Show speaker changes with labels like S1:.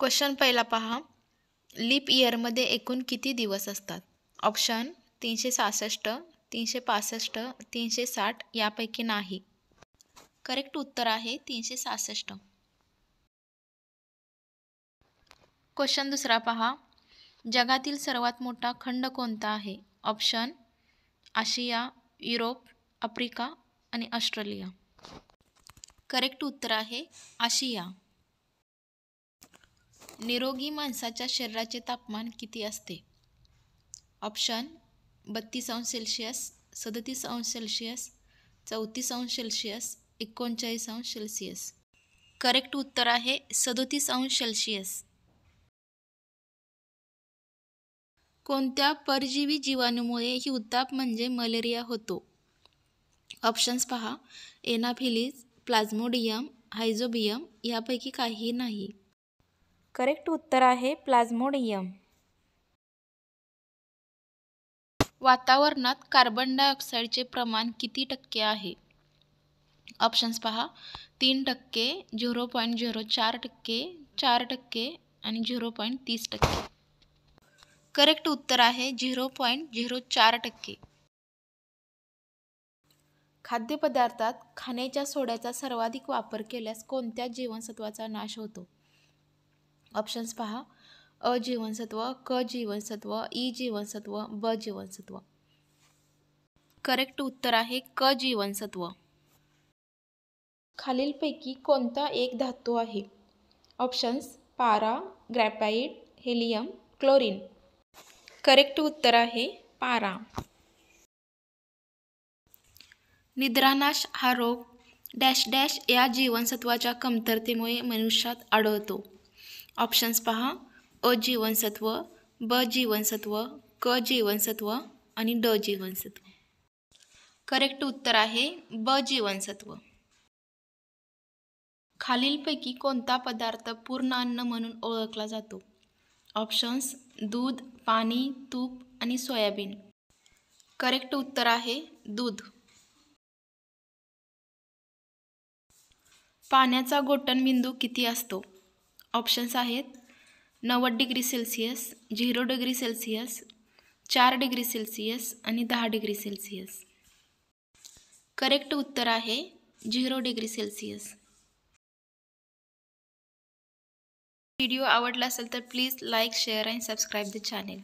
S1: Question पहिला पहा. Leaf इयरमध्ये एकूण किती दिवस असतात? ऑप्शन 366, 365, 360 यापैकी नाही. करेक्ट उत्तर आहे 366. क्वेश्चन दुसरा पहा. जगातील सर्वात मोठा खंड कोणता आहे? ऑप्शन आशिया, युरोप, आफ्रिका आणि ऑस्ट्रेलिया. करेक्ट उत्तर आहे आशिया. निरोगी माणसाच्या शरीराचे तापमान किती असते? ऑप्शन 32 अंश सेल्सिअस, 37 अंश सेल्सिअस, 34 अंश सेल्सिअस, 39 अंश सेल्सिअस. करेक्ट उत्तर आहे 37 अंश सेल्सिअस. कोणत्या परजीवी जीवाणूमुळे हिवताप म्हणजे मलेरिया होतो? ऑप्शन्स पहा. एनाफिलीज, प्लाझ्मोडियम, हायझोबियम यापैकी काहीही नाही. करेक्ट उत्तर आहे प्लाझ्मोडियम. वातावरणात कार्बन डायऑक्साईडचे प्रमाण किती टक्के आहे? ऑप्शन्स पहा. 3%, 0.04%, 4% आणि 0.30%. करेक्ट उत्तर आहे 0.04%. खाद्यपदार्थात खाण्याच्या सोड्याचा सर्वाधिक वापर केल्यास कोणत्या जीवनसत्वाचा नाश होतो? ऑप्शन्स पहा. अ जीवनसत्व, क जीवनसत्व, ई जीवनसत्व, ब जीवनसत्व. करेक्ट उत्तर आहे क जीवनसत्व. खालीलपैकी कोणता एक धातू आहे? ऑप्शन्स पारा, ग्रॅफाइट, हेलियम, क्लोरीन. करेक्ट उत्तर आहे पारा. निद्रानाश हा रोग डॅश डॅश या जीवनसत्वाच्या कमतरतेमुळे मनुष्यात आढळतो. ऑप्शन्स पहा. अ जीवनसत्व, ब जीवनसत्व, क जीवनसत्व आणि ड जीवनसत्व. करेक्ट उत्तर आहे ब जीवनसत्व. खालीलपैकी कोणता पदार्थ पूर्ण अन्न म्हणून ओळखला जातो? ऑप्शन्स दूध, पाणी, तूप आणि सोयाबीन. करेक्ट उत्तर आहे दूध. पाण्याचा गोठणबिंदू किती असतो? ऑप्शन्स आहेत 90 degree Celsius, 0 degree Celsius, 4 degree Celsius आणि 10 डिग्री सेल्सिअस. करेक्ट उत्तर आहे 0 डिग्री सेल्सिअस. व्हिडिओ आवडला असेल तर प्लीज लाईक, शेअर आणि सबस्क्राईब द चॅनेल.